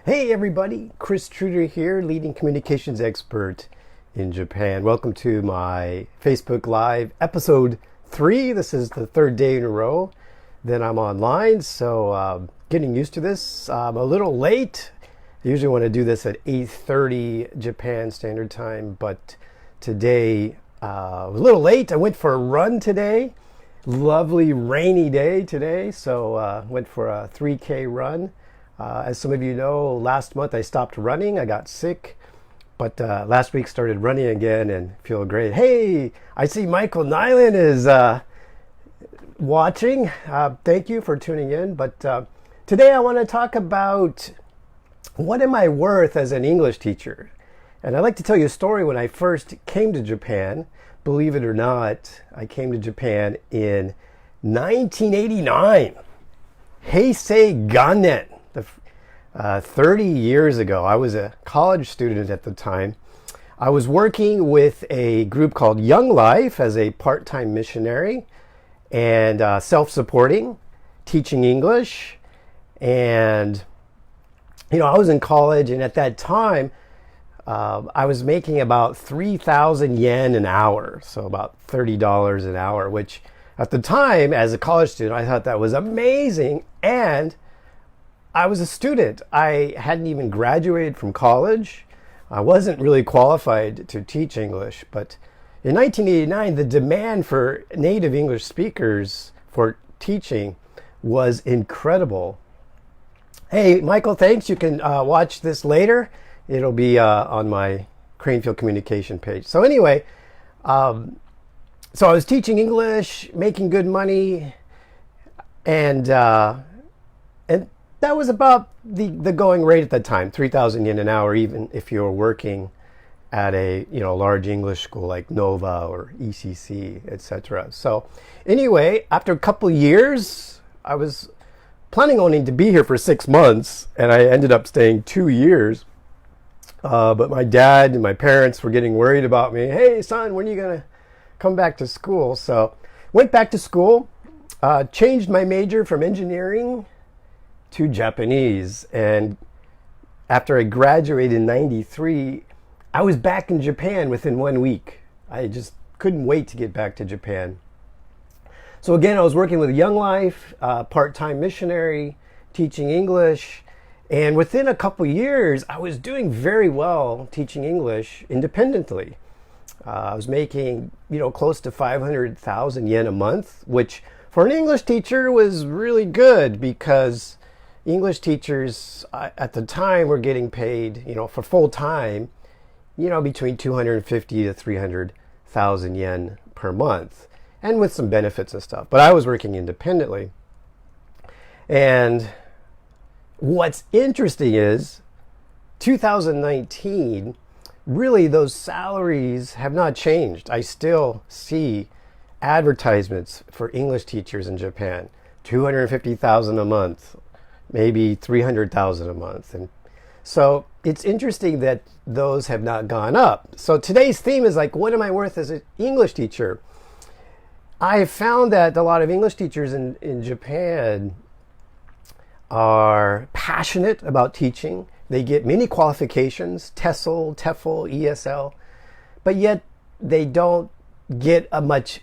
Hey everybody, Chris Truder here, leading communications expert in Japan. Welcome to my Facebook Live episode 3. This is the third day in a row that I'm online, so getting used to this. I'm a little late. I usually want to do this at 8:30 Japan Standard Time, but today I was a little late. I went for a run today. Lovely rainy day today, so went for a 3K run. As some of you know, last month I stopped running. I got sick, but last week started running again and feel great. Hey, I see Michael Nyland is watching. Thank you for tuning in. But today I want to talk about what am I worth as an English teacher? And I'd like to tell you a story when I first came to Japan. Believe it or not, I came to Japan in 1989. Heisei Gannen. 30 years ago. I was a college student at the time. I was working with a group called Young Life as a part-time missionary and self-supporting, teaching English. And, I was in college, and at that time, I was making about 3,000 yen an hour, so about $30 an hour, which at the time, as a college student, I thought that was amazing. And I was a student. I hadn't even graduated from college. I wasn't really qualified to teach English, but in 1989, the demand for native English speakers for teaching was incredible. Hey, Michael, thanks. You can watch this later. It'll be on my Cranefield Communication page. So anyway, so I was teaching English, making good money, and that was about the going rate at the time, 3,000 yen an hour, even if you were working at a large English school like Nova or ECC, etc. So anyway, after a couple years, I was planning only to be here for 6 months, and I ended up staying 2 years. But my dad and my parents were getting worried about me. Hey, son, when are you going to come back to school? So went back to school, changed my major from engineering to Japanese, and after I graduated in 93, I was back in Japan within 1 week. I just couldn't wait to get back to Japan. So again, I was working with Young Life, part-time missionary, teaching English, and within a couple years, I was doing very well teaching English independently. I was making, close to 500,000 yen a month, which for an English teacher was really good because English teachers at the time were getting paid, for full time, between 250 to 300,000 yen per month, and with some benefits and stuff. But I was working independently. And what's interesting is 2019, really those salaries have not changed. I still see advertisements for English teachers in Japan, 250,000 a month, maybe 300,000 a month. And so it's interesting that those have not gone up. So today's theme is like, what am I worth as an English teacher? I have found that a lot of English teachers in Japan are passionate about teaching. They get many qualifications, TESOL, TEFL, ESL, but yet they don't get a much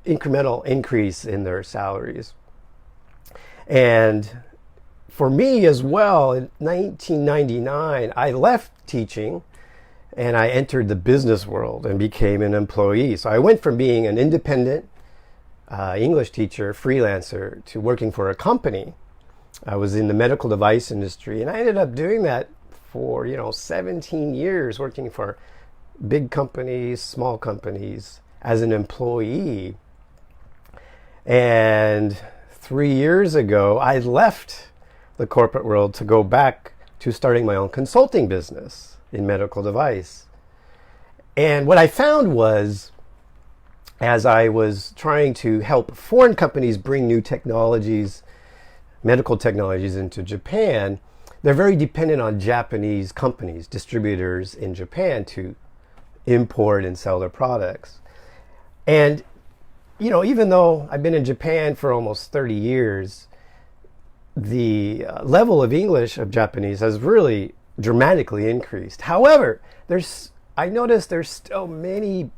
incremental increase in their salaries. And for me as well, in 1999, I left teaching and I entered the business world and became an employee. So I went from being an independent English teacher, freelancer, to working for a company. I was in the medical device industry, and I ended up doing that for 17 years, working for big companies, small companies, as an employee. And 3 years ago, I left the corporate world to go back to starting my own consulting business in medical device. And what I found was, as I was trying to help foreign companies bring new technologies, medical technologies into Japan, they're very dependent on Japanese companies, distributors in Japan, to import and sell their products. And, even though I've been in Japan for almost 30 years, the level of English of Japanese has really dramatically increased. However, I noticed there's still many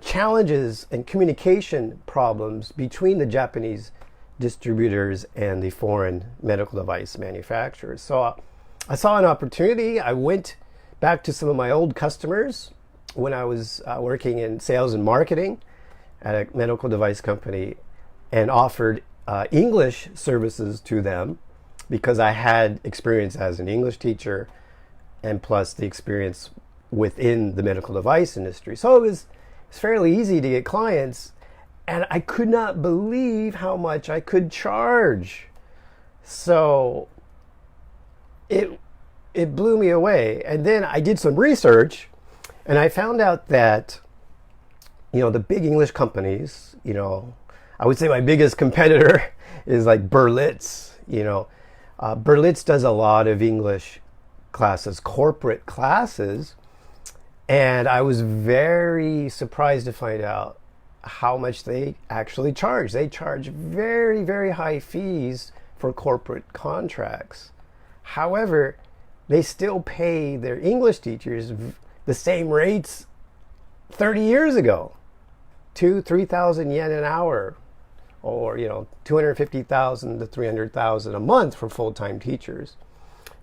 challenges and communication problems between the Japanese distributors and the foreign medical device manufacturers. So I saw an opportunity. I went back to some of my old customers when I was working in sales and marketing at a medical device company, and offered English services to them because I had experience as an English teacher and plus the experience within the medical device industry. So it's fairly easy to get clients, and I could not believe how much I could charge. So it blew me away. And then I did some research, and I found out that, the big English companies, I would say my biggest competitor is like Berlitz. Berlitz does a lot of English classes, corporate classes, and I was very surprised to find out how much they actually charge. They charge very, very high fees for corporate contracts. However, they still pay their English teachers the same rates 30 years ago, 2,000-3,000 yen an hour, or 250,000 to 300,000 a month for full-time teachers,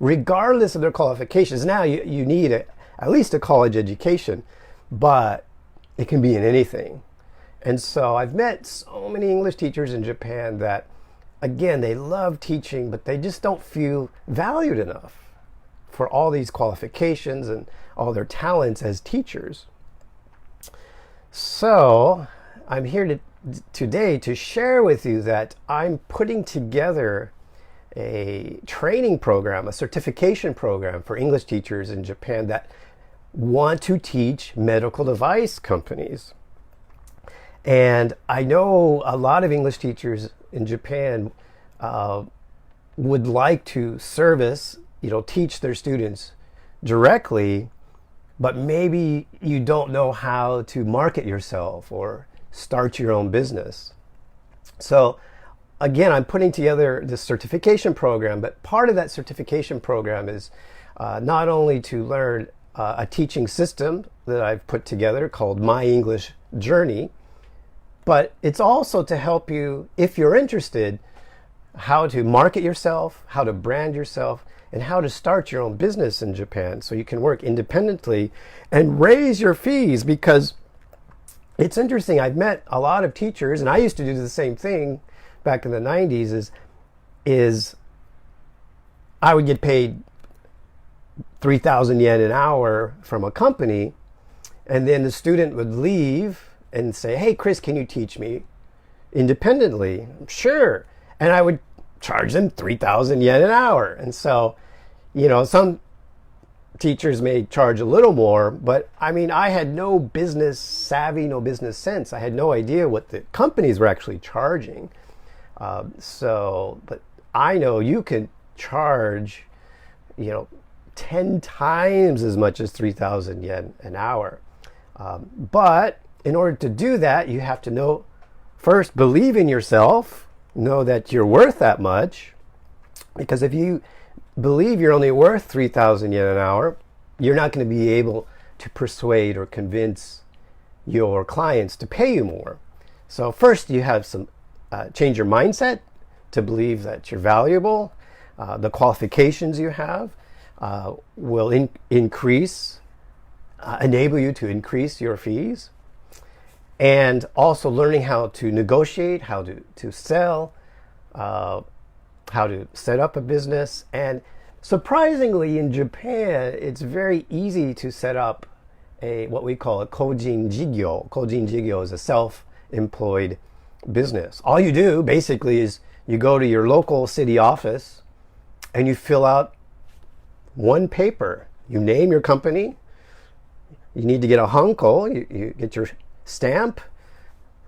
regardless of their qualifications. Now you need at least a college education, but it can be in anything. And so I've met so many English teachers in Japan that, again, they love teaching, but they just don't feel valued enough for all these qualifications and all their talents as teachers. So I'm here today to share with you that I'm putting together a training program, a certification program for English teachers in Japan that want to teach medical device companies. And I know a lot of English teachers in Japan would like to teach their students directly, but maybe you don't know how to market yourself or start your own business. So again, I'm putting together this certification program, but part of that certification program is not only to learn a teaching system that I've put together called My English Journey, but it's also to help you, if you're interested, how to market yourself, how to brand yourself, and how to start your own business in Japan so you can work independently and raise your fees. Because it's interesting, I've met a lot of teachers, and I used to do the same thing back in the 90s, is I would get paid 3,000 yen an hour from a company, and then the student would leave and say, "Hey, Chris, can you teach me independently?" Sure. And I would charge them 3,000 yen an hour. And so, some teachers may charge a little more, but I had no business savvy, no business sense. I had no idea what the companies were actually charging. But I know you can charge, 10 times as much as 3,000 yen an hour. But in order to do that, you have to first believe in yourself, know that you're worth that much. Because if you believe you're only worth 3,000 yen an hour, you're not going to be able to persuade or convince your clients to pay you more. So first you have some change your mindset to believe that you're valuable. The qualifications you have will enable you to increase your fees. And also learning how to negotiate, how to sell, how to set up a business. And surprisingly, in Japan, it's very easy to set up what we call a kojin jigyo. Kojin jigyo is a self-employed business. All you do basically is you go to your local city office and you fill out one paper. You name your company. You need to get a hanko. You get your stamp,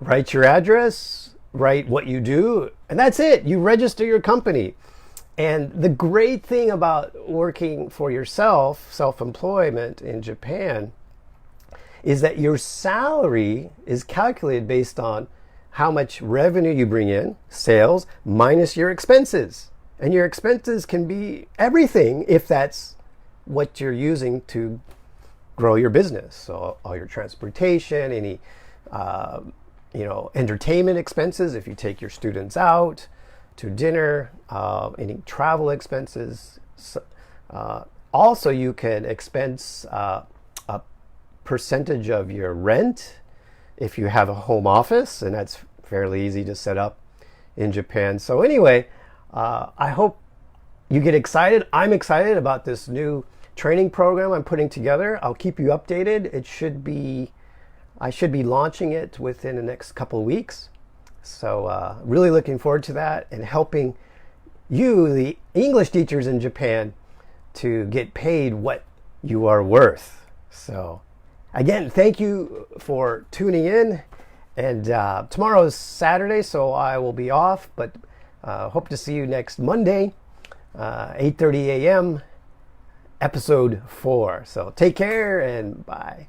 write your address, write what you do, and that's it. You register your company. And the great thing about working for yourself, self-employment in Japan, is that your salary is calculated based on how much revenue you bring in, sales, minus your expenses. And your expenses can be everything if that's what you're using to grow your business. So all your transportation, any entertainment expenses if you take your students out to dinner, any travel expenses. Also, you can expense a percentage of your rent if you have a home office, and that's fairly easy to set up in Japan. So anyway, I hope you get excited. I'm excited about this new training program I'm putting together. I'll keep you updated. I should be launching it within the next couple of weeks. So really looking forward to that and helping you, the English teachers in Japan, to get paid what you are worth. So again, thank you for tuning in. And tomorrow is Saturday, so I will be off, but hope to see you next Monday, 8:30 a.m., episode 4. So take care and bye.